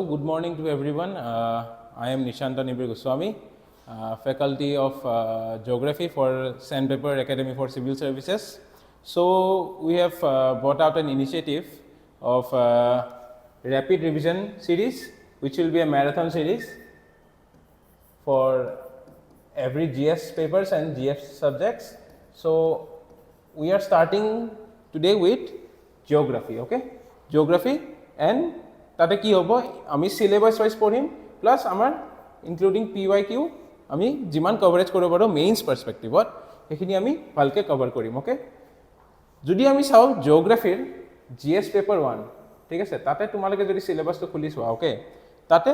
good morning to everyone. I am Nishanta Nibir Goswami, faculty of Geography for Sandpaper Academy for Civil Services. So, we have brought out an initiative of Rapid Revision series, which will be a marathon series for every GS papers and GS subjects. So, we are starting today with Geography, okay? Geography and তাতে কি হ'ব আমি syllabus wise পঢ়িম plus আমাৰ including PYQ আমি যিমান coverage কৰিব পাৰো মেইনস পার্সপেক্টিভত সেইখিনি আমি ভালকে কভার কৰিম ওকে যদি আমি চাও জিওগ্ৰাফিৰ জিএস পেপাৰ 1 ঠিক আছে তাতে তোমালোকে যদি সিলেবাসটো খুলি চোৱা ওকে তাতে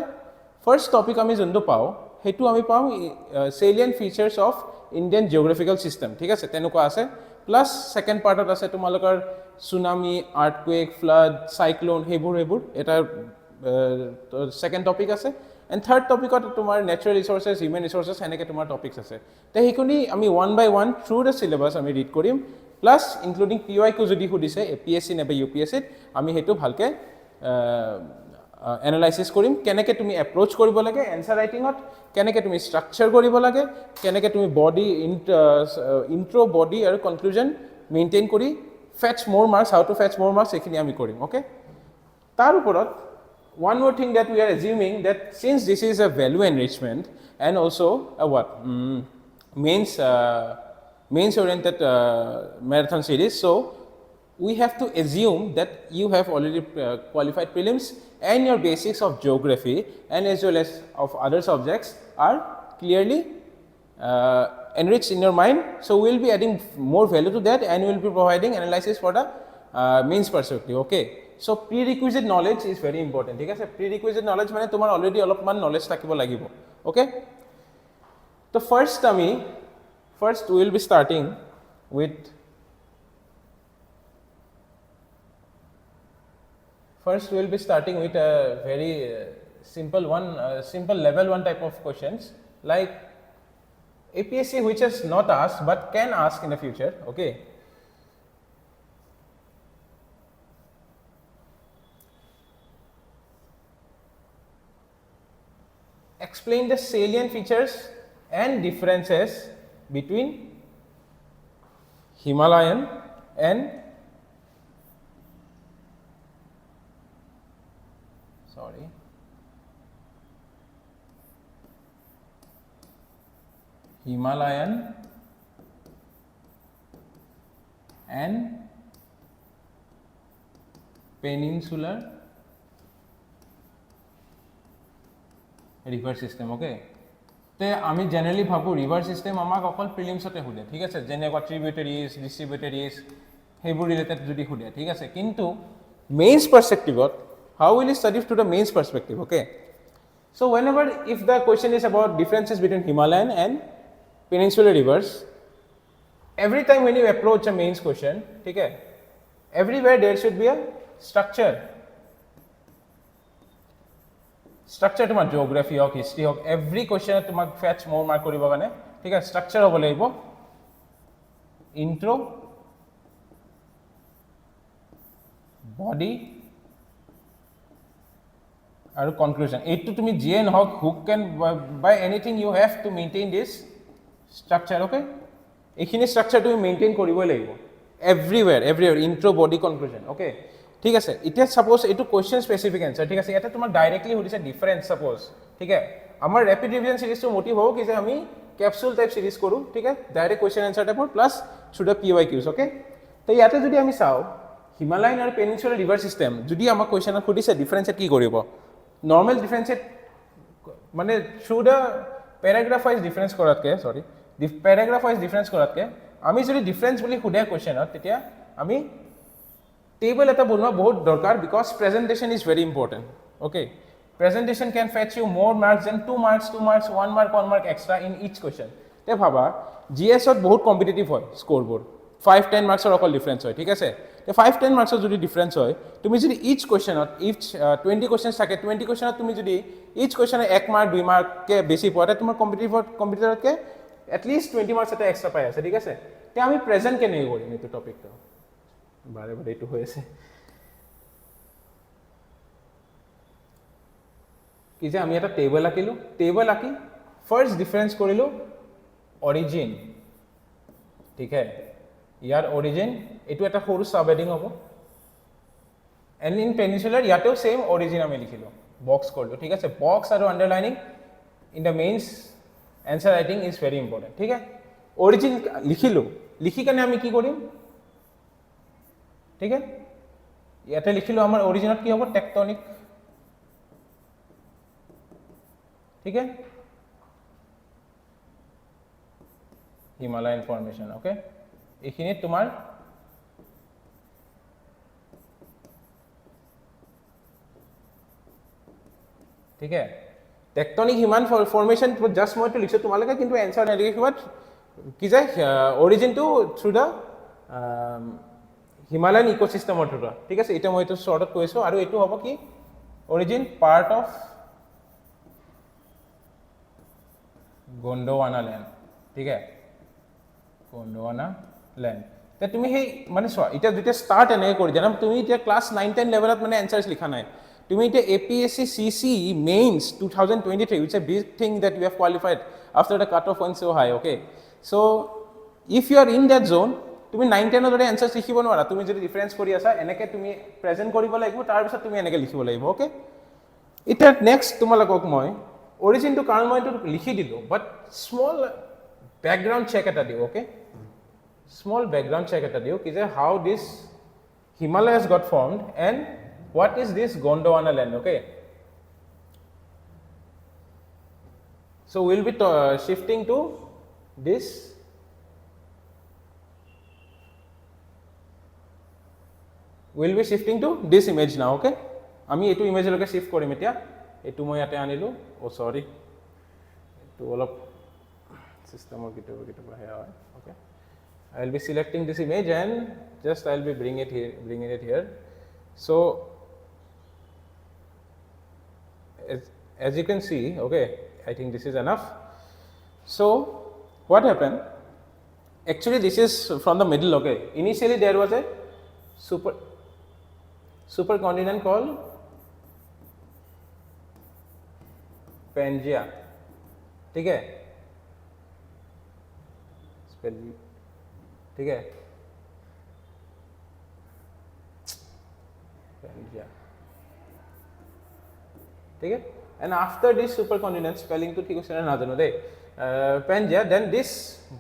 ফার্স্ট টপিক আমি যোনটো পাও হেতু আমি পাও salient features of Indian geographical system ঠিক আছে তেনেকুৱা আছে প্লাস সেকেন্ড পার্টত আছে তোমালোকৰ tsunami, earthquake, flood, cyclone, hebur, eta second topic ase. And third topic ot tomar natural resources, human resources, heneke tomar topics ase. Te hekoni ami one by one through the syllabus ami read korim, plus including PYQ jodi hudise APSC nebe UPSC ami hetu bhalke analysis korim, keneke tumi approach koribo lage, answer writing ot, keneke tumi structure koribo lage, keneke tumi body intro, body aru conclusion maintain kori fetch more marks, how to fetch more marks, ekhini ami korim, okay? Tar uporot, one more thing that we are assuming that since this is a value enrichment and also a what? Mains oriented marathon series, so we have to assume that you have already qualified prelims and your basics of geography and as well as of other subjects are clearly enriched in your mind, so we will be adding more value to that and we will be providing analysis for the mains perspective, okay? So prerequisite knowledge is very important, ठीक है? Prerequisite knowledge माने तुम्हारा already অলপমান knowledge থাকিবো লাগিব, okay? So first we will be starting with a very simple level 1 type of questions like APSC which has not asked but can ask in the future, okay? Explain the salient features and differences between Himalayan and Himalayan and peninsular river system, okay? তে আমি generally ভাবো river system আমাক অকল প্রিলিমসতে হুদে ঠিক আছে যেনেকুৱা tributaries ডিস্ট্রিবিউটারিজ হেবুর related যদি হুদে ঠিক আছে কিন্তু মেইনস পার্সপেক্টিভত how will you study to the mains perspective okay so whenever if the question is about differences between Himalayan and peninsular rivers, every time when you approach a mains question, okay, everywhere there should be a structure to my geography or history or every question to my fetch more mark koribo kane thik ase structure hobo laibo intro body aru conclusion eto tumi jn hok who can by anything you have to maintain this structure, okay? এখিনি structure তুমি maintain কৰিবই লাগিব everywhere intro body conclusion, okay? ঠিক আছে এতিয়া suppose এটো question specific answer ঠিক আছে এটা তোমাক ডাইৰেক্টলি সুধিছে ডিফারেন্স suppose ঠিক আছে আমাৰ ৰেপিড ৰিভিজন সিৰিজটো মোটিভ হ'ব কি যে আমি ক্যাপসুল টাইপ সিরিজ কৰো ঠিক আছে ডাইৰেক্ট question answer টাইপৰ plus through the PYQs, okay? তো ইয়াতে যদি আমি চাও হিমালয়ান আৰু পেনিনসুলাৰ ৰিভাৰ সিস্টেম যদি আমাক কোৱেশ্চনত সুধিছে ডিফারেন্সেট কি কৰিব নৰ্মেল ডিফারেন্সেট মানে through the paragraph wise difference কৰাতকে প্যারাগ্রাফ ওয়াইজ ডিফারেন্স কৰাতকে আমি যদি ডিফারেন্স বুলি খুদে কোৱেশ্চনত তেতিয়া আমি টেবল এটা বনোৱা বহুত দৰকাৰ because presentation is very important okay presentation can fetch you more marks than 2 marks 1 mark extra in each question তে ভাবা জিএস ত বহুত কম্পিটিটিভ হয় স্কোরবোর্ড 5-10 মার্কসৰ অকল ডিফারেন্স হয় ঠিক আছে তে 5-10 মার্কসৰ যদি ডিফারেন্স হয় তুমি যদি ইচ কোৱেশ্চনত 20 কোৱেশ্চনস থাকে 20 কোৱেশ্চনত তুমি যদি ইচ কোৱেশ্চনে 1 mark 2 mark কে বেছি পোৱা তে তোমাৰ কম্পিটিটৰতকে at least 20 marks এটা এক্সট্রা পাই আছে ঠিক আছে তে আমি প্রেজেন্ট কে নেই কৰিম এটো টপিকটো বাৰে বাৰে এটো হৈ আছে কি যে আমি এটা টেবল আঁকিলো, টেবল আঁকি ফাৰ্ষ্ট ডিফাৰেঞ্চ কৰিলো অৰিজিন, ঠিক আছে, ইয়াৰ অৰিজিন এইটো এটা সৰু সাব হেডিং হ'ব, এণ্ড ইন পেনিনচুলাৰ ইয়াতেও সেম অৰিজিন আমি লিখিলো, বক্স কৰিলো, ঠিক আছে, বক্স আৰু underlining in the mains answer writing is very important, ঠিক আছে, অৰিজিন লিখিলো, লিখি কেনে আমি কি কৰিম, ঠিক আছে, ইয়াতে লিখিলো আমাৰ অৰিজিনত কি হ'ব, টেকটনিক, ঠিক আছে, হিমালয়ান ফৰ্মেশ্যন, অ'কে, এইখিনিত তোমাৰ ঠিক আছে, টেকটনিক হিমান ফৰ্মেশ্যন জাষ্ট মইতো লিখিছোঁ, তোমালোকে কিন্তু এনচাৰ নিলিখিবাত কি যায় অৰিজিনটো থ্ৰু দ্য হিমালয়ান ইক'চিষ্টেমৰ থ্ৰু, ঠিক আছে, এতিয়া মই এইটো শ্বৰ্টত কৈছোঁ, আৰু এইটো হ'ব কি origin part of Gondwana land, ঠিক আছে, গোণ্ডৱানা লেণ্ড, এতিয়া তুমি সেই মানে চোৱা, এতিয়া যেতিয়া ষ্টাৰ্ট এনেকৈ কৰি দিয়া, তুমি এতিয়া ক্লাছ 9-10 লেভেলত মানে এনচাৰ্ছ লিখা নাই, তুমি এতিয়া APSC CC mains 2023, which is a big thing that you have qualified after the cutoff went so high, okay, so if you are in that zone, তুমি 9-10 দৰে এনচাৰ্ছ লিখিব নোৱাৰা, তুমি যদি ডিফাৰেঞ্চ কৰি আছা এনেকৈ তুমি প্ৰেজেণ্ট কৰিব লাগিব, তাৰপিছত তুমি এনেকৈ লিখিব লাগিব, অ'কে, এতিয়া নেক্সট তোমালোকক মই অৰিজিনটো কাৰণ মই এইটো লিখি দিলোঁ, বাট স্মল বেকগ্ৰাউণ্ড চেক এটা দিওঁ, অ'কে, স্মল বেকগ্ৰাউণ্ড চেক এটা দিওঁ কি যে how this Himalayas got formed and what is this Gondwana land, okay, so we'll be shifting to this image now, okay, আমি এইটো ইমেজলৈকে শিফট কৰিম, এতিয়া এইটো মই ইয়াতে আনিলোঁ, সৰি এইটো অলপ চিষ্টেমৰ কেতিয়াবা সেয়া হয়, okay, I will be selecting this image and just I will be bringing it here, so as you can see, okay, I think this is enough, so what happened, actually this is from the middle, okay, initially there was a supercontinent called Pangaea, ठीक है, ठीक है, Pangaea, ठीक है, and after this supercontinent, spelling to ठीक है ना जानो दे, Pangaea, then this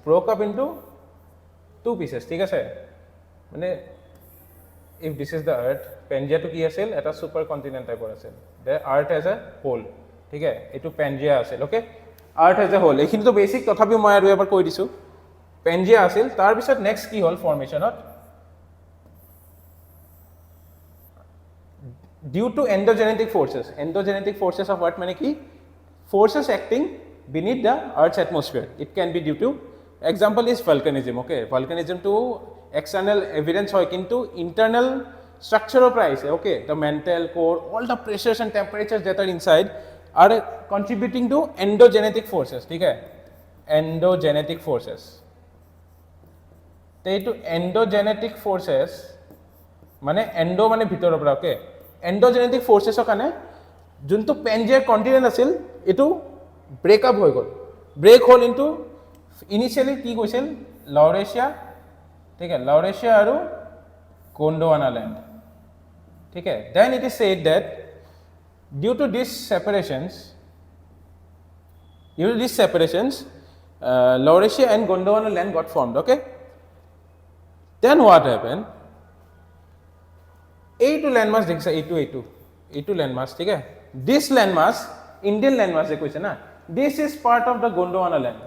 broke up into two pieces, ठीक है सर, माने if this is the earth, Pangaea to की असेल, এটা supercontinent type असेल, the earth as a whole, ठीक है, এইটো Pangaea असेल, okay, earth as a whole, এইখিনি তো বেসিক তথাপি মই আৰু এবাৰ কৈ দিছো, Pangaea असेल, তাৰ পিছত next কি হল ফৰ্মেশনত, due to endogenetic forces of what, মানে কি forces acting beneath the earth's atmosphere, it can be due to, example is volcanism, okay, volcanism to external evidence hoy kintu internal structure of price, okay, the mantle, core, all the pressures and temperatures that are inside are contributing to endogenetic forces, ठीक है, endogenetic forces, तो ये endogenetic forces माने endo माने ভিতৰৰ পৰা, okay, endogenetic forces কাৰণে যোনটো Pangaea continent আছিল এটো ব্রেক আপ হৈ গল, ব্রেক হল ইনটু ইনিশিয়ালি কি কৈছিল Laurasia, ठीक है, Laurasia আৰু Gondwana land, ठीक है, then it is said that due to these separations Laurasia and Gondwana land got formed, okay, then what happened, A2 landmass देखा, A2 landmass, ठीक है, this landmass Indian landmass है कुछ है ना, this is part of the Gondwana land,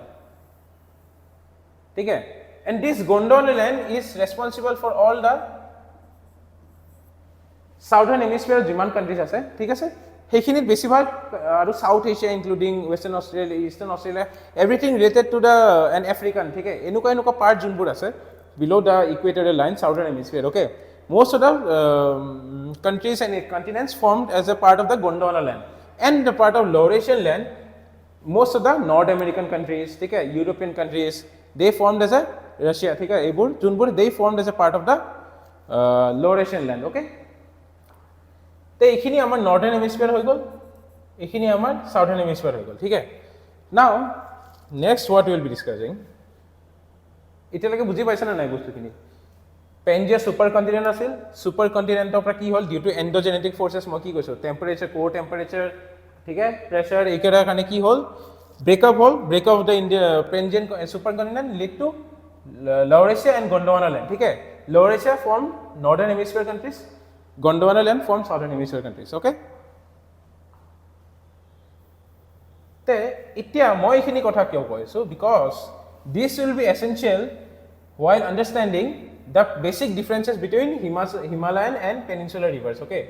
ठीक है, and this Gondwana land is responsible for all the southern hemisphere जिमान countries আছে, ঠিক আছে, সেইখিনিত বেছিভাগ আৰু South Asia including western Australia, eastern Australia, everything related to the an African, ঠিক আছে, এনেকুৱা পাৰ্ট যোনবোৰ আছে below the equatorial line southern hemisphere, okay, most of the countries and continents formed as a part of the Gondwana land, and the part of Laurasian land, most of the North American countries, ठीक है, European countries, they formed as a Russia, ठीक है, এইবোৰ যোনবোৰ they formed as a part of the Laurasian land, okay, তো এইখিনি আমাৰ northern hemisphere হৈ গল, এইখিনি আমাৰ সাউথাৰ্ণ হেমিস্ফিয়াৰ হৈ গ'ল ঠিক আছে now next what will be discussing এতিয়ালৈকে বুজি পাইছা না নাই বস্তুখিনি পেনজিয়া সুপাৰ কণ্টিনেণ্ট আছিল সুপাৰ কণ্টিনেণ্টৰ পৰা কি হ'ল ডিউ টু এণ্ডোজেনেটিক ফৰ্চেছ মই কি কৈছোঁ টেম্পাৰেচাৰ ক' টেম্পাৰেচাৰ ঠিক আছে প্ৰেছাৰ এইকেইটাৰ কাৰণে কি হ'ল ব্ৰেকআপ হ'ল breakup of the India Pangean super continent lead to Lower Asia and Gondwana land ठीक है Lower Asia form northern hemisphere countries Gondwana land form southern hemisphere countries okay তে এতিয়া মই এইখিনি কথা কিয় কৈছো because this will be essential while understanding the basic differences between Himalayan and peninsular rivers okay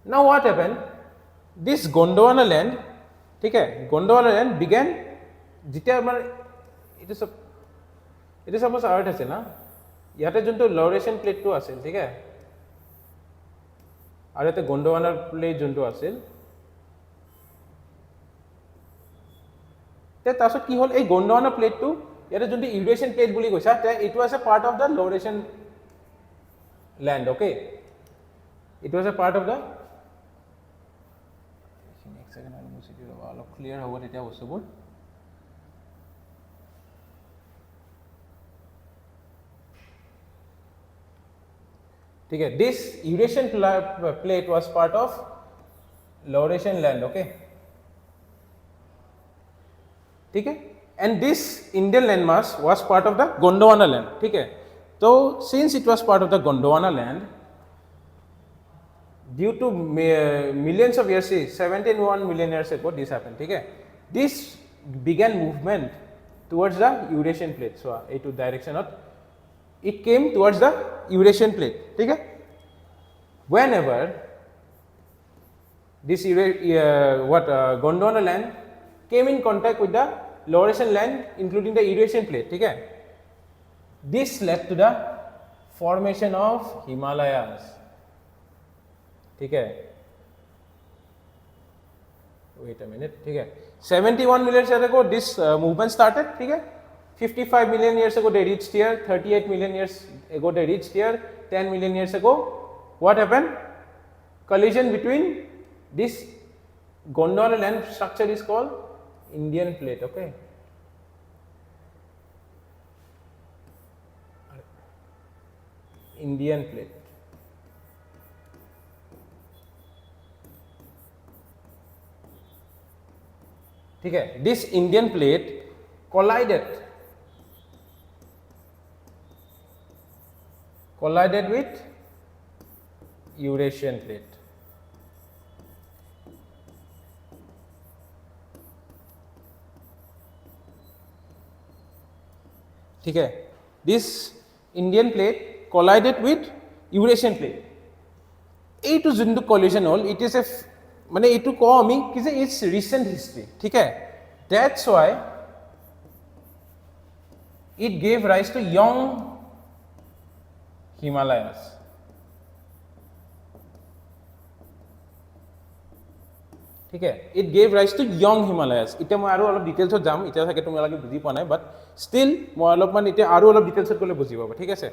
now what happened this Gondwana land ठीक है Gondwana land began যেতিয়া আমাৰ এটা সাপোজ আৰ্ট আছে না ইয়াতে যোনটো লৰেশন প্লেটটো আছিল ঠিক আছে আৰু এটা গণ্ডৱানাৰ প্লেট যোনটো আছিল তে তাৰপিছত কি হ'ল এই গণ্ডৱানা প্লেটটো ইয়াতে যোনটো ইউৰেশিয়ান প্লেট বুলি কৈছা তে it was a part of the Laurasian land okay it was a part of the next second আৰু মুছিটো অলপ ক্লিয়াৰ হ'ব তেতিয়া বস্তুবোৰ ठीक है this Eurasian plate was part of Laurasian land okay ठीक है and this Indian landmass was part of the Gondwana land ठीक है so since it was part of the Gondwana land due to millions of years 71 million years ago this happened ठीक है this began movement towards the Eurasian plate so into direction of it came towards the Eurasian plate ठीक है whenever this Gondwana land came in contact with the Laurasian land including the Eurasian plate ठीक है this led to the formation of Himalayas ठीक है wait a minute ठीक है 71 million years ago this movement started ठीक है 55 million years ago they reached here 38 million years ago they reached here 10 million years ago what happened collision between this Gondwana land structure is called Indian plate okay Indian plate ठीक है this Indian plate collided with Eurasian plate ठीक है this Indian plate collided with Eurasian plate এইটো যোনটো collision হল it is a মানে এইটো কও আমি কি যে it's recent history ঠিক है that's why it gave rise to young Himalayas ठीक है it gave rise to young Himalayas এটা মই আৰু অলপ ডিটেইলছত যাম এটা থাকে তুমি লাগি বুজি পোৱা নাই বাট ষ্টিল মই অলপমান এটা আৰু অলপ ডিটেইলছত গলে বুজি পাবা ঠিক আছে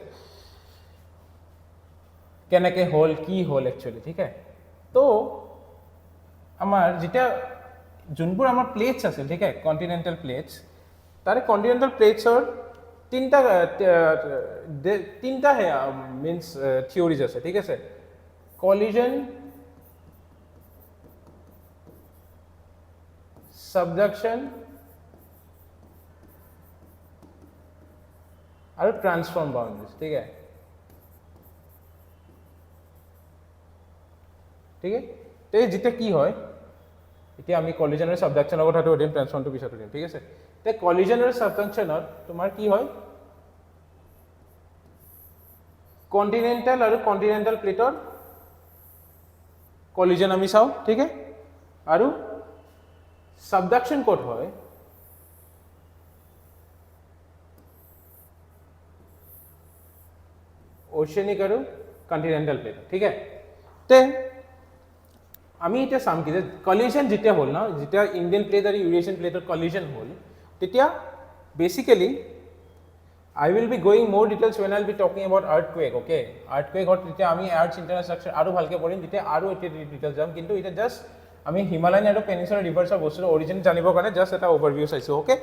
কেনেকে হল কি হল একচুয়ালি ঠিক আছে তো আমাৰ যেটা যোনবোৰ আমাৰ প্লেটস আছে ঠিক আছে কন্টিনেন্টাল প্লেটস তাৰে কন্টিনেন্টাল প্লেটছৰ তিনটা হে মিন্স থিওরিজ আছে ঠিক আছে কলিজন সাবডাকশন আৰু ট্রান্সফর্ম বাউন্ডারিজ ঠিক আছে ঠিক আছে তো যেটা কি হয় এতিয়া আমি কলিজন আৰু সাবডাকশনৰ কথাটো ওদিন ট্রান্সফর্মটো পিছত ওদিন ঠিক আছে তে কলিজন আৰু সাবডাকশনত তোমাৰ কি হয় কন্টিনেন্টাল আৰু কন্টিনেন্টাল প্লেটৰ কলিজন আমি চাও ঠিক আছে আৰু সাবডাকশন কোড হয় ওশেনিক আৰু কন্টিনেন্টাল প্লেট ঠিক আছে তে আমি এটা চাম কি যে কলিজন যেতিয়া হল না যেতিয়া ইন্ডিয়ান প্লেট আৰু ইউরেশিয়ান প্লেটৰ কলিজন হল তেতিয়া basically I will be going more details when I'll be talking about earthquake okay earthquake hot তেতিয়া আমি earth's internal structure আৰু ভালকে পঢ়িম তেতিয়া আৰু এটা ডিটেইলস যাম কিন্তু এটা জাস্ট আমি হিমালয়ান আৰু পেনিনচুলাৰ ৰিভাৰ্ছৰ বস্তুৰ অৰিজিন জানিবৰ কাৰণে জাষ্ট এটা অভাৰভিউ চাইছোঁ okay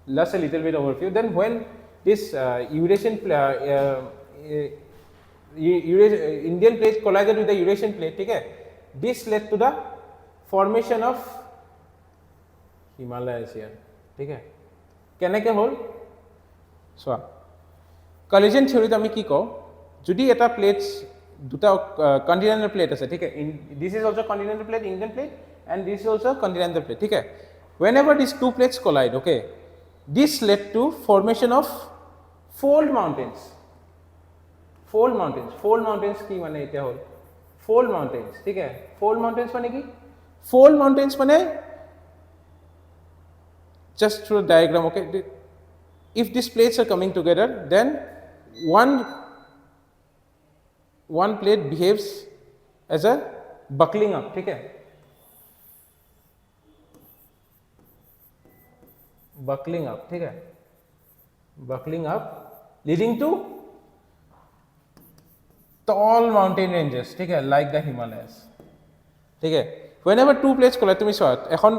just a little bit overview. Then when this Indian plate collided with the Eurasian plate, okay, this led to the formation of Himalayas here. Okay, কেনেকৈ হ'ল চোৱা collision theory আমি কি কওঁ যদি এটা প্লেটছ দুটা কণ্টিনেণ্টেল প্লেট আছে ঠিক আছে this is also continental plate Indian plate and this is also continental plate ঠিক আছে whenever these two plates collide okay this led to formation of fold mountains কি মানে এটা হল fold mountains ঠিক আছে fold mountains মানে কি fold mountains মানে just through a diagram okay if these plates are coming together then one plate behaves as a buckling up ठीक है buckling up ठीक है buckling up leading to tall mountain ranges ठीक है like the Himalayas ठीक है whenever two plates collide তুমি চোৱা এখন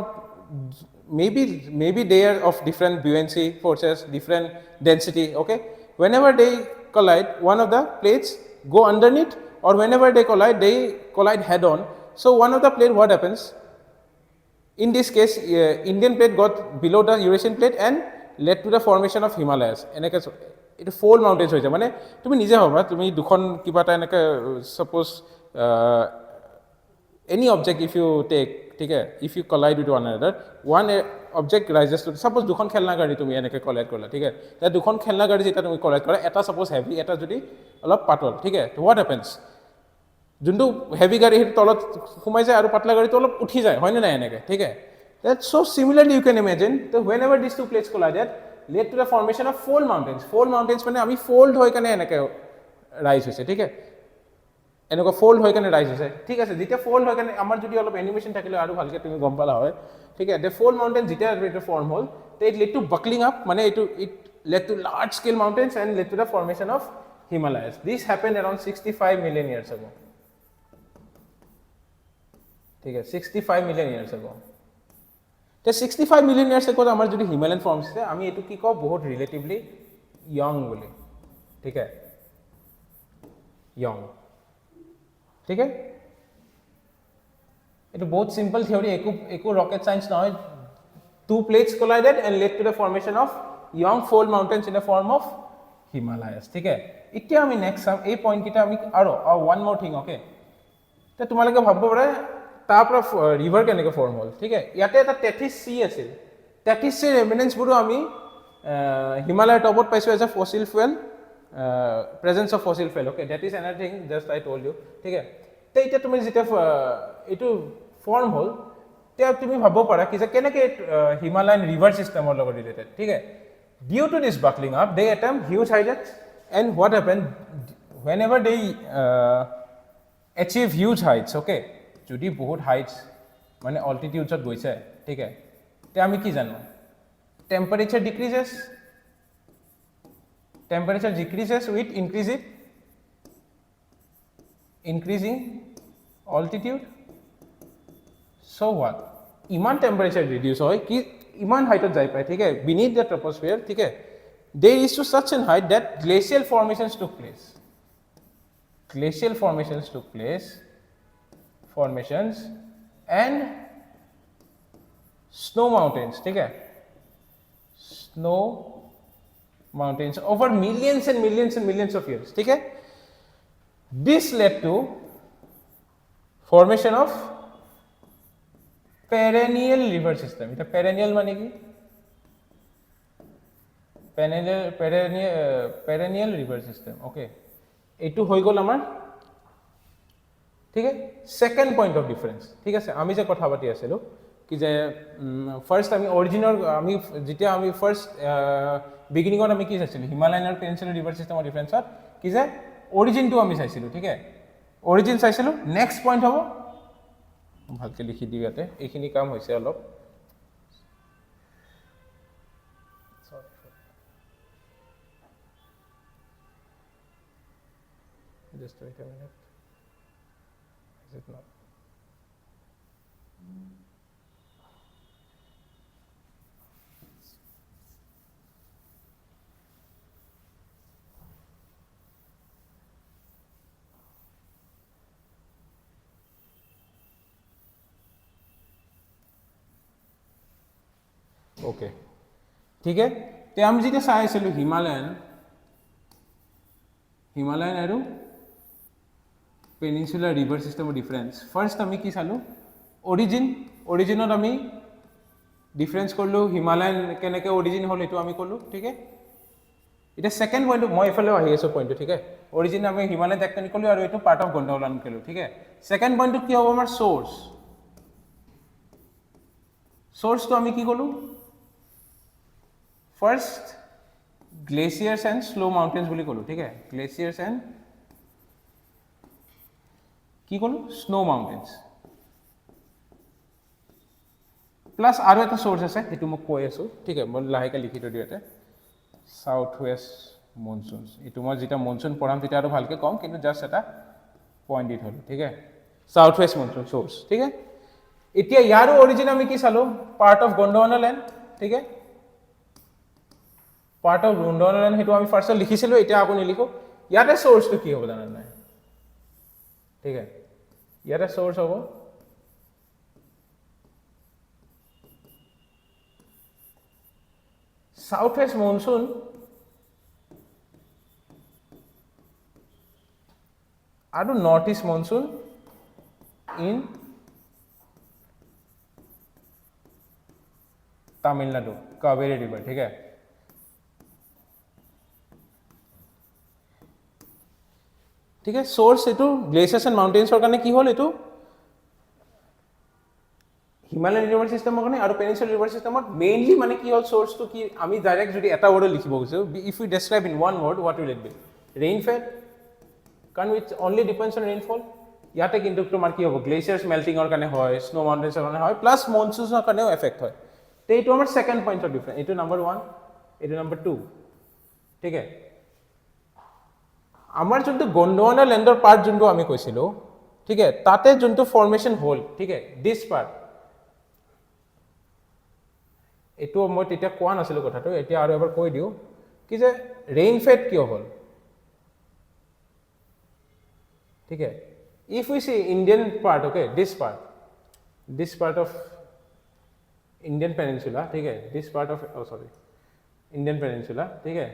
maybe they are of different buoyancy forces different density okay whenever they collide one of the plates go underneath or whenever they collide head on so one of the plate what happens in this case Indian plate got below the Eurasian plate and led to the formation of Himalayas এনেকে এটা fold mountains হৈ যায় মানে তুমি নিজে ভাবা তুমি দুখন কিবা এটা এনেকে suppose any object if you take ঠিক আছে if you collide with one another one object rises to suppose দুখন খেলনা গাড়ী তুমি এনেকে collide কৰলা ঠিক আছে তা দুখন খেলনা গাড়ী যেটা তুমি collide কৰা এটা suppose heavy এটা যদি অলপ পাতল ঠিক আছে তো what happens যোনটো হেভি গাড়ী হেটো তলত সোমাই যায় আৰু পাতলা গাড়ীটো অলপ উঠি যায় হয় না নাই এনেকে ঠিক আছে that so similarly you can imagine that whenever these two plates collided led to the formation of fold mountains মানে আমি fold হৈ কানে এনেকে রাইজ হৈছে ঠিক আছে এনেকুৱা fold হৈ কানে রাইজ হৈছে ঠিক আছে যেতিয়া fold হৈ কানে আমাৰ যদি অলপ এনিমেশন থাকিলে আৰু ভালকে তুমি গম পালা হয় ঠিক আছে the fold mountain যেতিয়া এটা ফর্ম হল it led to buckling up মানে it led to large scale mountains and led to the formation of Himalayas this happened around 65 million years ago ঠিক আছে 65 million years ago তে 65 million years ago আমাৰ যদি Himalayan forms আছে আমি এটো কি কও বহুত রিলেটিভলি ইয়ং বলি ঠিক আছে ইয়ং ঠিক আছে এটো বহুত সিম্পল থিওরি একো রকেট সায়েন্স নহয় two plates collided and led to the formation of young fold mountains in the form of Himalayas ঠিক আছে এতিয়া আমি নেক্সট সাম এই পয়েন্ট কিটা আমি আৰু one more thing okay তে তোমালোকে ভাবব পারে তারপর রিভার কেনেকে ফর্ম হল ঠিক আছে ইয়াতে এটা টেথিস সি আছিল টেথিস সি রেমিনেন্স বুৰো আমি হিমালয় টপত পাইছো as a fossil fuel presence of fossil fuel okay that is another thing just I told you ঠিক আছে তে এটা তুমি যেটা এটো ফর্ম হল তে তুমি ভাবব পারা কি যে কেনেকে হিমালয়ান রিভার সিস্টেমৰ লগত ৰিলেটেড ঠিক আছে due to this buckling up they attempt huge heights and what happened whenever they achieve huge heights okay যদি বহুত হাইটস মানে অল্টিটিউডছত গৈছে ঠিক আছে তে আমি কি জানো temperature decreases with increasing altitude so what Iman temperature reduce হয় কি ইমান হাইটত যাই পায় ঠিক আছে beneath the troposphere ঠিক আছে they reach to such an height that glacial formations took place and snow mountains ठीक है snow mountains over millions and millions of years ठीक है this led to formation of perennial river system এটা perennial মানে কি perennial river system okay এটু হৈ গল আমাৰ ঠিক আছে সেকেন্ড পয়েন্ট অফ ডিফারেন্স ঠিক আছে আমি যে কথা পাতি আছিলো কি যে ফার্স্ট আমি অরিজিনাল আমি যেতিয়া আমি ফার্স্ট বিগিনিংত আমি কি চাইছিলো হিমালয়ান আৰু পেনিনসুলাৰ ৰিভাৰ সিস্টেমৰ ডিফারেন্সত কি যে অরিজিনটো আমি চাইছিলো ঠিক আছে অরিজিন চাইছিলো নেক্সট পয়েন্ট হ'ব ভালকে লিখি দিও ইয়াতে এইখিনি কাম হৈছে অলপ just wait a minute is it not okay ठीक है ते आम जी चाई आसो हिमालयन और peninsular river system difference first आम कि चालू ओरिजिन आम डिफरेंस करूँ हिमालयन के ओरिजिन हल ये आम कलो ठीक है इतना सेकेंड पॉइंट मैं इफाले पॉइंट ठीक है ओरिजिन आम हिमालयन टेक्टनिक कलो और ये पार्ट अफ गोंडवाना कलो ठीक है सेकेंड पॉइंट कि हम आम सोर्स तो आम कि कलो fast glaciers and slow mountains বুলি কলো ঠিক আছে গ্লেशियर्स एंड কি কলো স্নো মাউন্টেন্স প্লাস আৰু এটা সোর্স আছে এটো মই কৈ আছো ঠিক আছে মই লাহেকে লিখি দিও ইয়াতে সাউথ ওয়েস্ট মনসুনস এটো মই যেটা মনসুন পঢ়াম তেটা আৰু ভালকে কম কিন্তু জাস্ট এটা পয়েন্ট দিত হলো ঠিক আছে সাউথ ওয়েস্ট মনসুন সোর্স ঠিক আছে এতিয়া ইয়াৰো অৰিজিন আমি কি চালো পার্ট অফ গোন্ডৱানা ল্যান্ড ঠিক আছে पार्ट ऑफ गोंडवाना लैंड हेतु आमी फार्स्ट लिखिसिलो इटा आपुनि लिखो याते सोर्स तो की होबो जाना নাই ठीक है याते सोर्स होबो साउथ वेस्ट मॉनसून आरो नॉर्थ ईस्ट मॉनसून इन तमिलनाडु कावेरी रिवर ठीक है ठीक है सोर्स ये ग्लेशियर्स एंड माउंटेन्स कारण कि हल ये हिमालयन रिवर सिस्टम और पेनिनसुलर रिवर सिस्टम मेनलि माने कि हल सोर्स तो कि आमी डायरेक्ट जो एटा वर्ड लिखिब खुजिছো if you describe in one word what will it be rainfall कारण it's only depends on rainfall याते किंतु तुम्हार कि होबो ग्लेशियर्स मेल्टिंग और কাৰণে হয় स्नो माउंटेन्स কাৰণে হয় प्लस मॉनसूनर কাৰণেও এফেক্ট হয় তে এইটো আমাৰ সেকেন্ড পয়েন্ট অফ ডিফারেন্স এইটো नंबर 1 এইটো नंबर 2 ठीक है आमार जो गोंडवाना लैंडर पार्ट जो आम कैसिलो ठीक है ताते जो फॉर्मेशन हल ठीक है दिस पार्ट ये मैं क्या नासिलो कथाটো এতিয়া আৰু এবাৰ কৈ দিও कि जे रेनफेड क्यों हल ठीक है if we see Indian part okay this part of Indian peninsula ठीक है this part of sorry Indian peninsula ठीक है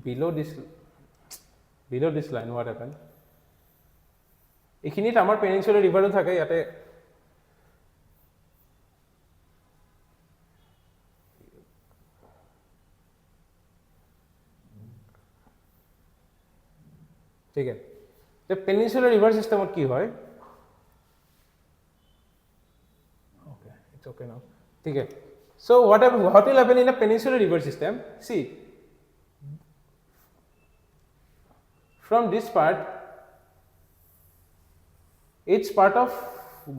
below this line what happened এখিনিত আমাৰ পেনিনসুলাৰ ৰিভাৰো থাকে ইয়াতে ठीक है तो पेनिनसुलार रिवर सिस्टमत কি হয় ओके इट्स ओके नाउ ठीक है सो what will happen in a peninsular river system see from this part it's part of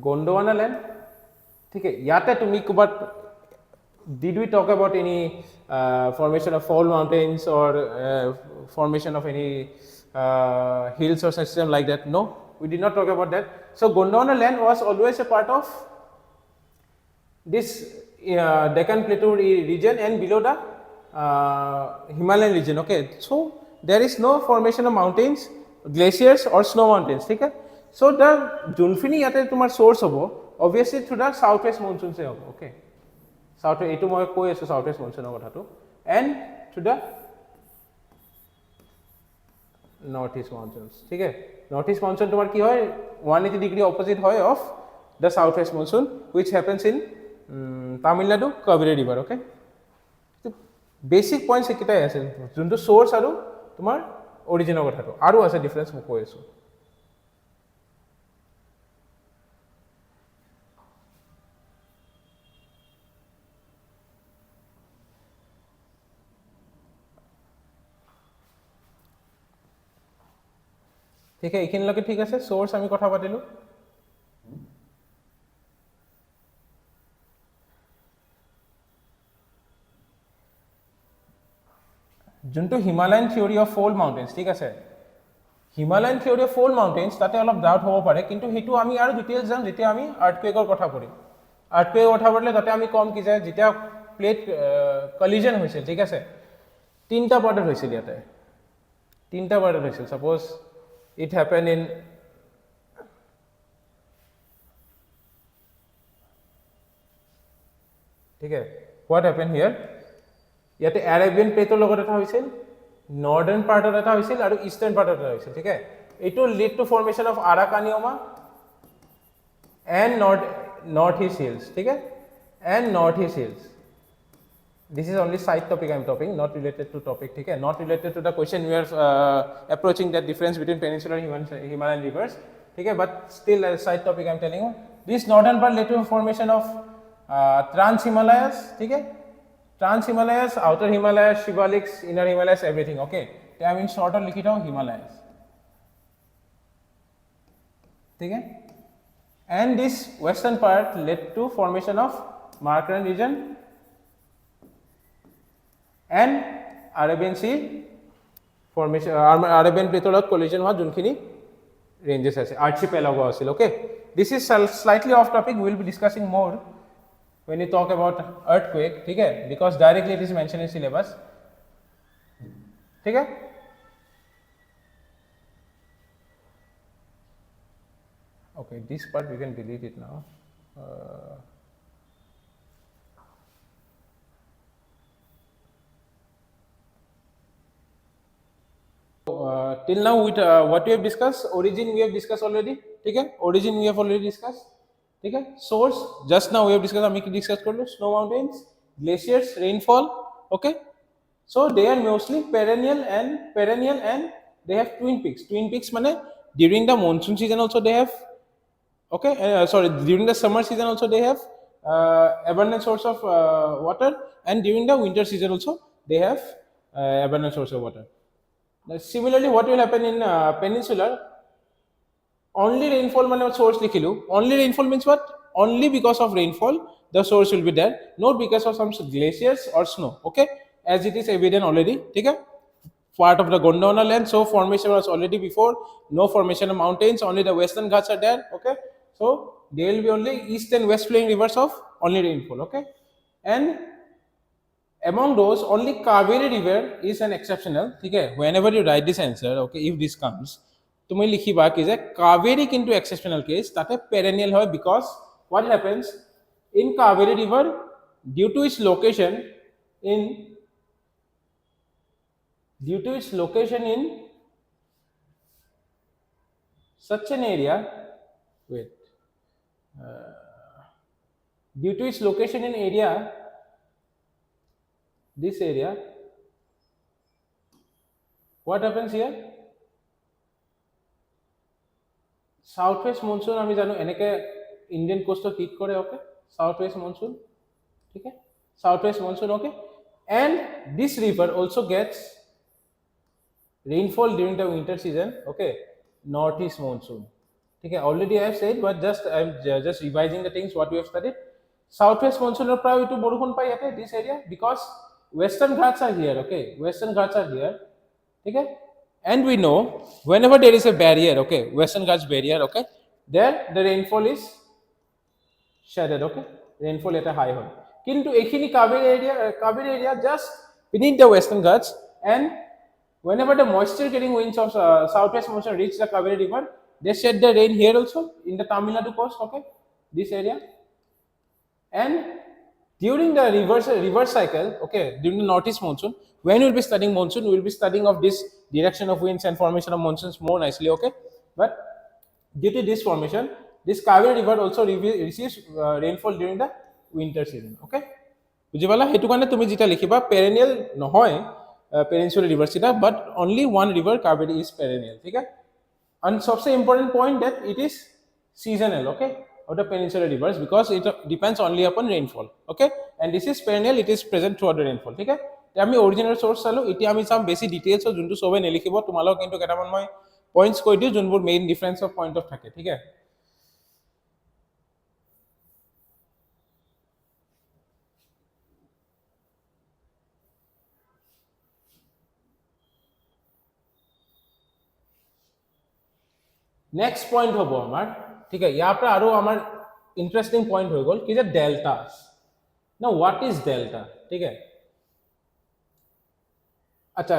Gondwana land ठीक है याते तुमी कुबात did we talk about any formation of fall mountains or formation of any hills or system like that no we did not talk about that so Gondwana land was always a part of this Deccan Plateau region and below the Himalayan region okay so there is no formation of mountains glaciers or snow mountains ठीक है so the जोनफिनी याते तुम्हार source होबो obviously through the southwest monsoon से होबो okay south एटु মই কৈ আছো southwest monsoon কথাটো and through the northeast monsoons ठीक है northeast monsoon तुम्हार কি হয় 180 degree opposite হয় of the southwest monsoon which happens in Tamil Nadu Kaveri river okay so basic points একিটাই আছে যোনটো source আৰু তোমার অরিজিনাল কথাটো আৰু আছে ডিফারেন্স মই কৈ আছো ठीक है এইখিনিলৈকে ঠিক আছে সোর্স আমি কথা পাতিলো যোনটো Himalayan theory of fold mountains ঠিক আছে Himalayan theory of fold mountains তাতে অলপ ডাউট হ'ব পাৰে, কিন্তু সেইটো আমি আৰু ডিটেইলছ যাম যেতিয়া আমি আৰ্থকুৱেকৰ কথা পঢ়িম। আৰ্থকুৱেকৰ কথা পঢ়িলে তাতে আমি ক'ম কি যে যেতিয়া প্লেট কলিজন হৈছিল, ঠিক আছে, তিনিটা পাৰ্টত হৈছিল, ইয়াতে তিনিটা পাৰ্টত হৈছিল। ছাপ'জ ইট হেপেন ইন ঠিক আছে, হোৱাট হেপেন হিয়াৰ, ইয়াতে এৰেবিয়ান প্লেটৰ লগত এটা হৈছিল, নৰ্দাৰ্ণ পাৰ্টত এটা হৈছিল আৰু ইষ্টাৰ্ণ পাৰ্টত এটা হৈছিল, ঠিক আছে। এইটো lead to formation of Arakan Yoma and north east hills, ঠিক আছে, and north east hills. This is only side topic I am talking, not related to topic, ठीक है, not related to the question we are approaching that difference between peninsular Himalayan rivers, ठीक है, but still a side topic I am telling you. This northern part led to formation of Trans Himalayas, ठीक है, Trans Himalayas, outer Himalayas, Shivaliks, inner Himalayas, everything, okay. I mean shorter लिखी था Himalayas, ठीक है, and this western part led to formation of Markran region and Arabian Sea formation, Arabian Plate লগত collision হোৱা যোনখিনি ranges আছে, archipelago আছিল, okay. This is slightly off topic, we will be discussing more when you talk about earthquake, ठीक है, because directly it is mentioned in syllabus, ठीक है. Okay, this part we can delete it now. Till now with what we have discussed, origin we have discussed already, ठीक है, origin we have already discussed, ठीक है. Source just now we have discussed, हम discuss कर लो, snow mountains, glaciers, rainfall, okay. So they are mostly perennial and they have twin peaks. Twin peaks माने during the monsoon season also they have, okay, sorry, during the summer season also they have abundant source of water, and during the winter season also they have abundant source of water. Similarly, what will happen in peninsular, only rainfall মানে source লিখিলো, only rainfall means what, only because of rainfall the source will be there, not because of some glaciers or snow, okay, as it is evident already, ठीक है, part of the Gondwana land, so formation was already before, no formation of mountains, only the western Ghats are there, okay. So there will be only east and west flowing rivers of only rainfall, okay. And among those only Kaveri river is an exceptional, ठीक है. Whenever you write this answer, okay, if this comes, तुम्हें लिखिबा कि जे Kaveri into exceptional case ताते perennial হয়, because what happens in Kaveri river, due to its location in such an area, wait, due to its location in area, this area, what happens here, southwest monsoon আমি জানো এনেকে Indian কোস্টত hit করে, okay, southwest monsoon, ঠিক আছে, southwest monsoon, okay, and this river also gets rainfall during the winter season, okay, northeast monsoon, ठीक है. Already I have said, but I am just revising the things what we have studied. Southwest monsoon or प्राय itu বৰষুণ পাই ইয়াতে this area, because western Ghats are here, okay, western Ghats are here, ठीक है. And we know whenever there is a barrier, okay, western Ghats barrier, okay, there the rainfall is shaded, okay, rainfall at a high হয়. কিন্তু এইখিনি Kaveri area just beneath the western Ghats, and whenever the moisture getting winds of southwest monsoon reach the Kaveri river, they shed the rain here also in the Tamil Nadu coast, okay, this area. And during the reverse cycle, okay, during the northeast monsoon, when we will be studying monsoon, we will be studying of this direction of winds and formation of monsoons more nicely, okay. But due to this formation, this Kaveri river also receives rainfall during the winter season, okay. বুজি পালা, হেতু কাৰণে তুমি যেটা লিখিবা perennial নহয় peninsular river sita, but only one river Kaveri is perennial, ठीक है. And सबसे important point that it is seasonal, okay, of the peninsular rivers, because it depends only upon rainfall, okay, and this is perennial, it is present throughout the rainfall, ठीक है. আমি original source চালো, এতিয়া আমি চাম বেছি details যোনটো সবে নেলিখিব, তোমালোক কিন্তু কেটামান মই পইণ্টছ কৈ দিও যোনবোৰ main difference of point of থাকে, ঠিক আছে. नेक्स्ट पॉइंट হ'ব আমাৰ ঠিক আছে ইয়াৰ পৰা আৰু আমাৰ ইন্টারেস্টিং পয়েন্ট হৈ গল কি যে ডেল্টাস now what is delta ঠিক আছে acha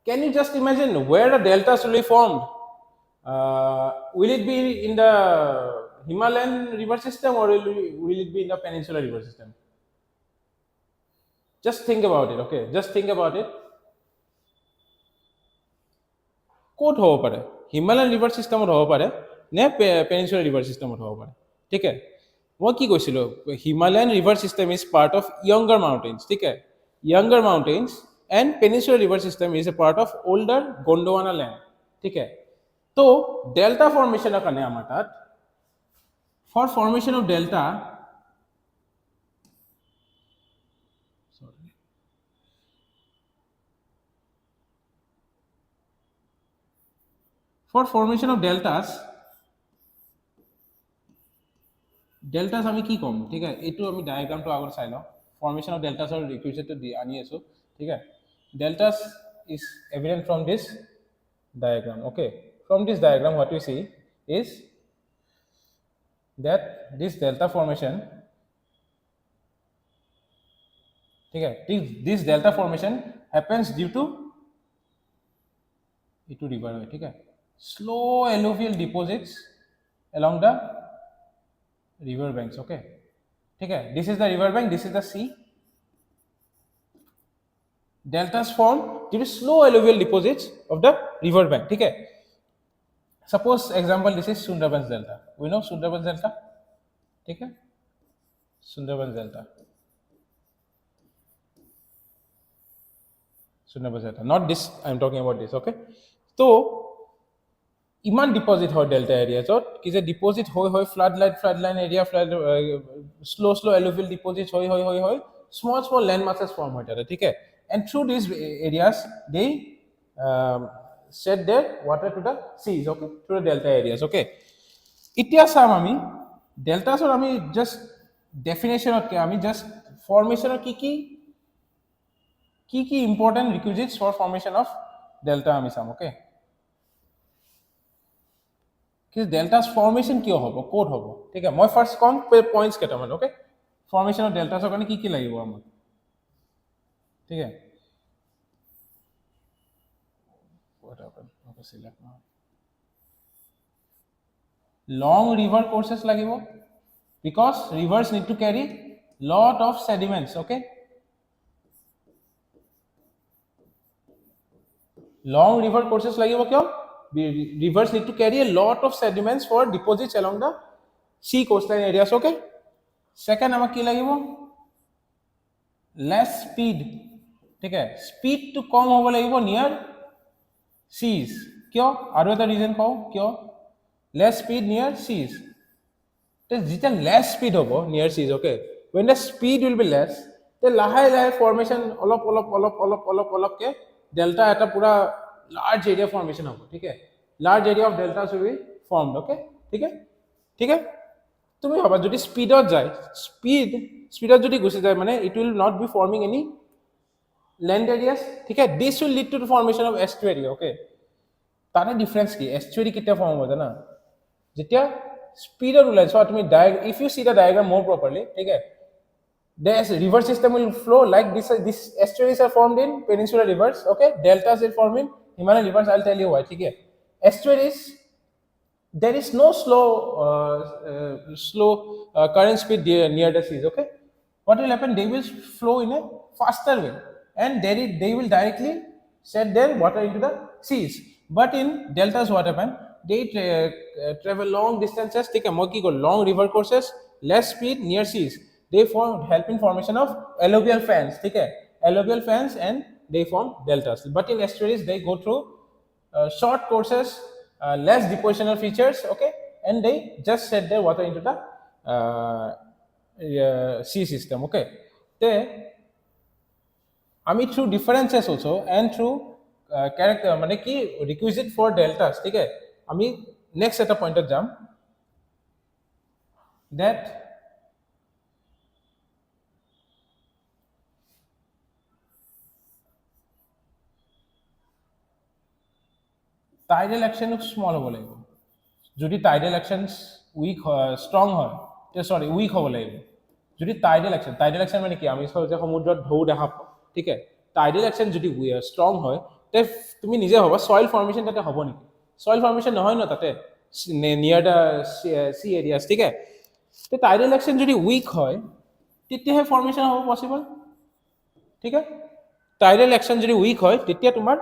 can you just imagine where the deltas will be formed will it be in the Himalayan river system or will it be in the peninsular river system just think about it okay just think about it ক'ত হ'ব পাৰে Himalayan river সিস্টেমত হ'ব পাৰে নে peninsular river সিস্টেমত হ'ব পাৰে ঠিক আছে মই কি কৈছিলো Himalayan river system is part of younger mountains ঠিক আছে younger mountains and peninsular river system is a part of older Gondwana land ঠিক আছে তো ডেল্টা ফৰ্মেশনৰ কাৰণে আমাৰ তাত for formation of delta for formation of deltas আমি কি কম ঠিক আছে এইটো আমি ডায়াগ্ৰামটো আগত চাই লওঁ ফৰ্মেশন অফ ডেল্টাছৰ ৰিকুইজিটটো দি আনি আছো ঠিক আছে deltas is evident from this diagram okay from this diagram what we see is that this delta formation ठीक है this delta formation happens due to itu river ठीक है slow alluvial deposits along the river banks okay ठीक है this is the river bank this is the sea deltas form due to slow alluvial deposits of the river bank ठीक है suppose example this is Sundarbans delta we know Sundarbans delta ठीक है Sundarbans delta not this I am talking about this okay so ইমান deposit হয় delta এৰিয়াছত কি যে deposit হয় flood line area flood slow alluvial deposit হয় small land masses form হয় তাতে ঠিক আছে and through this areas they set their water to the seas okay through the delta areas okay এতিয়া চাম আমি ডেল্টাছৰ আমি জাস্ট ডেফিনেশনত কি আমি জাস্ট ফৰ্মেশনৰ কি important requisites for formation of delta আমি চাম okay कि डेल्टास फॉर्मेशन क्यों होबो कोड होबो ठीक है মই ফার্স্ট কম পয়েন্টস কেটামান ओके फॉर्मेशन ऑफ डेल्टास কাৰণে কি লাগিব আমাক ঠিক আছে what happened okay select now long river courses লাগিব because rivers need to carry lot of sediments okay long river courses লাগিব কিয় rivers need to carry a lot of sediments for deposits along the sea coastline areas okay second আমাক কি লাগিব less speed ঠিক আছে speed to কম হ'ব লাগিব near seas কিয় আৰু এটা ৰিজন কও কিয় less speed near seas তে যেতিয়া less speed হ'ব near seas okay when the speed will be less তে লাহে formation অলপ কে delta এটা পুরা large area formation होगा ठीक है large area of deltas will be formed okay ठीक है তুমি ভাবা যদি স্পিডত যায় স্পিডত যদি গুছি যায় মানে it will not be forming any land areas ठीक है this will lead to the formation of estuary okay তাৰে ডিফারেন্স কি estuary কিটা ফর্ম হয় জানা যেতিয়া স্পিডত উলাই সো তুমি if you see the diagram more properly ठीक है the river system will flow like this estuaries are formed in peninsular rivers okay deltas are formed in Himalayan rivers I'll tell you why ठीक है estuaries there is no slow current speed near the seas okay what will happen they will flow in a faster way and they will directly set their water into the seas but in deltas what happen they travel long distances ठीक है मोकी को long river courses less speed near seas they help in formation of alluvial fans ठीक है alluvial fans and they form deltas but in estuaries they go through short courses less depositional features okay and they just set their water into the sea system okay they ami through differences also and through character মানে কি requisite for deltas ঠিক আছে আমি next এটা পয়েন্টত যাম that tidal action small হ'ব লাগিব যদি টাইডেল একশনস উইক ষ্ট্ৰং হয় সৰি উইক হ'ব লাগিব যদি টাইডেল একশন মানে কি আমি যে সমুদ্ৰত ঢৌ দেখা পাওঁ ঠিক আছে টাইডেল একশন যদি ষ্ট্ৰং হয় তে তুমি নিজে ভাবা সয়েল ফৰ্মেশ্যন তাতে হ'ব নেকি সয়েল ফৰ্মেশ্যন নহয় ন তাতে নিয়াৰ দ্য সি এৰিয়াছ ঠিক আছে তে টাইডেল একশন যদি উইক হয় তেতিয়াহে ফৰ্মেশ্যন হ'ব পচিবল ঠিক আছে টাইডেল একশন যদি উইক হয় তেতিয়া তোমাৰ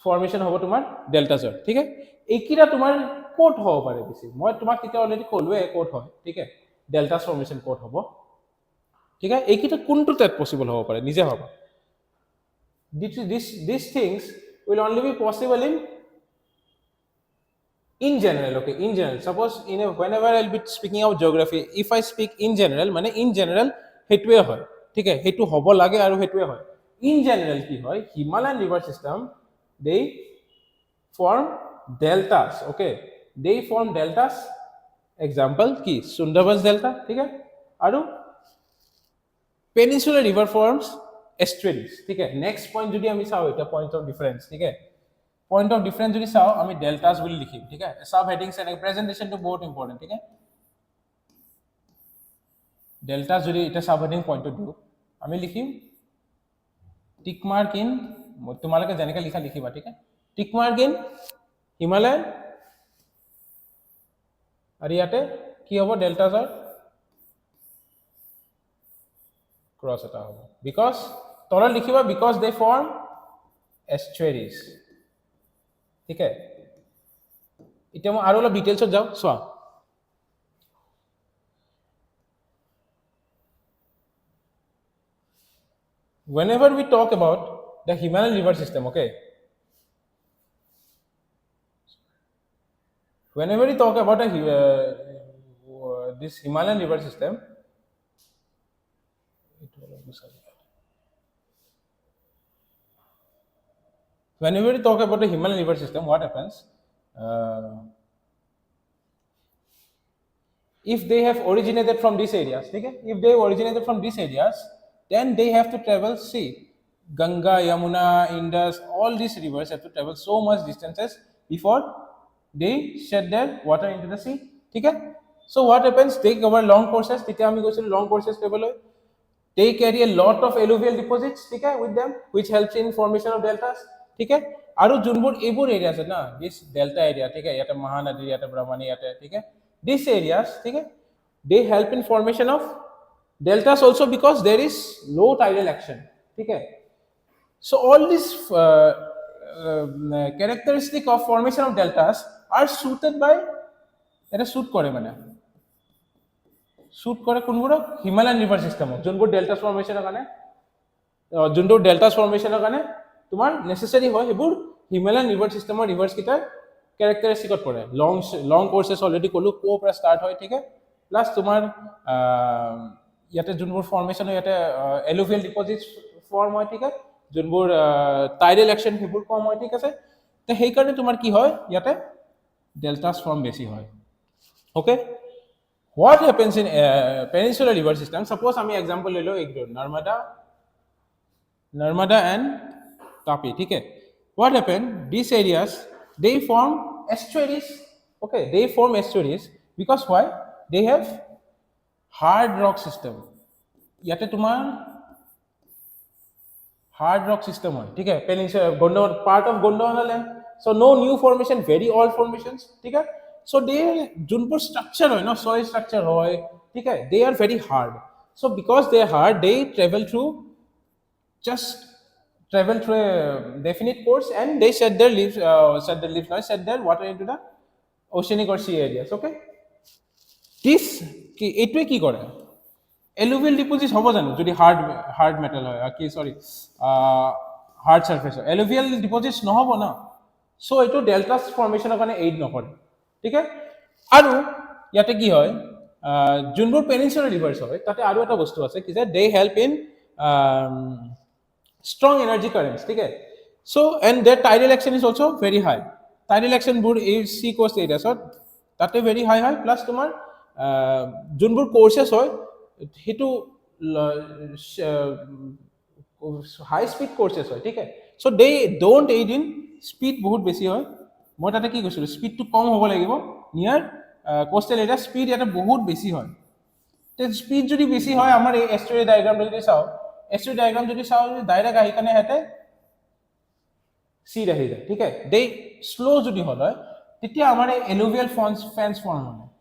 ফৰ্মেশ্যন হ'ব তোমাৰ ডেল্টাছৰ ঠিক আছে এইকেইটা তোমাৰ ক'ত হ'ব পাৰে বেছি মই তোমাক তেতিয়া অলৰেডি ক'লোৱে ক'ত হয় ঠিক আছে ডেল্টাছ ফৰ্মেশ্যন ক'ত হ'ব ঠিক আছে এইকেইটা কোনটো টাইপ পচিবল হ'ব পাৰে নিজে ভাবা these things will only be possible in general okay in general suppose whenever I'll be speaking of geography if I speak in general মানে in general হেতুৱে হয় ঠিক আছে হেতু হ'ব লাগে আৰু হেতুৱে হয় in general কি হয় Himalayan river system they form deltas okay they form deltas example ki Sundarbans delta ठीक है আৰু peninsular river forms estuaries ठीक है next point যদি আমি চাও এটা point of difference ठीक है point of difference যদি চাও আমি deltas বুলি লিখিম ঠিক আছে sub headings and presentation to বহুত important ঠিক আছে deltas যদি এটা sub heading point of view আমি লিখিম tick mark in তোমালোকে যেনেকৈ লিখা লিখিবা ঠিক আছে tick mark in Himalayan আৰু ইয়াতে কি হ'ব ডেল্টাছৰ ক্ৰছ এটা হ'ব বিকজ তলত লিখিবা বিকজ দে ফৰ্ম এস্টুৱেৰিজ ঠিক আছে এতিয়া মই আৰু অলপ ডিটেইলছত যাওঁ চোৱা whenever we talk about the Himalayan river system okay whenever we talk about this Himalayan river system whenever we talk about the Himalayan river system what happens if they have originated from these areas okay if they originated from these areas then they have to travel see Ganga Yamuna Indus all these rivers have to travel so much distances before they shed their water into the sea okay so what happens they cover long courses তেতিয়া আমি কৈছিল long courses travel হয় they carry a lot of alluvial deposits okay with them which helps in formation of deltas okay আৰু যোনবোৰ এইবোৰ area আছে না this delta area okay ইয়াতে মহানদী ইয়াতে ব্ৰহ্মপুত্ৰ ইয়াতে okay these areas okay they help in formation of deltas also because there is low tidal action okay so all these characteristic of formation of deltas are suited by এটা suit কৰে মানে suit কৰে কোনবোৰ Himalayan river system যোনবোৰ deltas formationৰ কাৰণে যোনটো deltas formationৰ কাৰণে তোমাৰ necessary হয় হেবোৰ Himalayan river systemৰ rivers কিটা characteristic পৰে long courses already কলো কো পৰা start হয় ঠিক আছে প্লাস তোমাৰ ইয়াতে যোনবোৰ ফৰ্মেশন হয় ইয়াতে alluvial deposits form হয় ঠিক আছে যোনবোৰ tidal action হেবোৰ কম হয় ঠিক আছে তে সেই কাৰণে তোমাৰ কি হয় ইয়াতে deltas form বেছি হয় okay what happens in peninsular river system suppose আমি example লৈ লো একদম Narmada and Tapi ঠিক আছে what happen these areas they form estuaries okay they form estuaries because why they have hard rock system ইয়াতে তোমাৰ hard rock system হয় ঠিক আছে peninsular Gondwana part of Gondwana land so no new formation very old formations ঠিক আছে so they যোনবোৰ structure হয় no soil structure হয় ঠিক আছে they are very hard so because they are hard they travel through a definite course and they set their leaves set their water into the oceanic or sea areas okay this এইটোৱে কি কৰে alluvial deposits হ'ব জানো যদি hard metal হয় কি sorry hard surface হয় alluvial deposits নহব না so এইটো deltas formationৰ কাৰণে aid নকৰে ঠিক আছে আৰু ইয়াতে কি হয় যোনবোৰ peninsular rivers হয় তাতে আৰু এটা বস্তু আছে কি যে they help in strong energy currents ঠিক আছে so and their tidal action is also very high tidal action বোৰ এই sea coast areas তাতে very high হয় plus তোমাৰ যোনবোৰ courses হয় হেতু high speed courses হয় ঠিক আছে so they don't aid in speed বহুত বেছি হয় মই তাতে কি কৈছিলোঁ স্পীডটো কম হ'ব লাগিব নিয়াৰ কোষ্টেল এৰিয়া স্পীড ইয়াতে বহুত বেছি হয় তে স্পীড যদি বেছি হয় আমাৰ এই এস্টুৰি ডায়াগ্ৰামটো যদি চাওঁ এস্টুৰি ডায়াগ্ৰাম যদি চাওঁ ডাইৰেক্ট আহি কেনে হেতে सीड আহি যায় ঠিক আছে দে স্লো যদি হল হয় তেতিয়া আমাৰ এই এলুভিয়াল ফেন্স ফৰ্ম হয়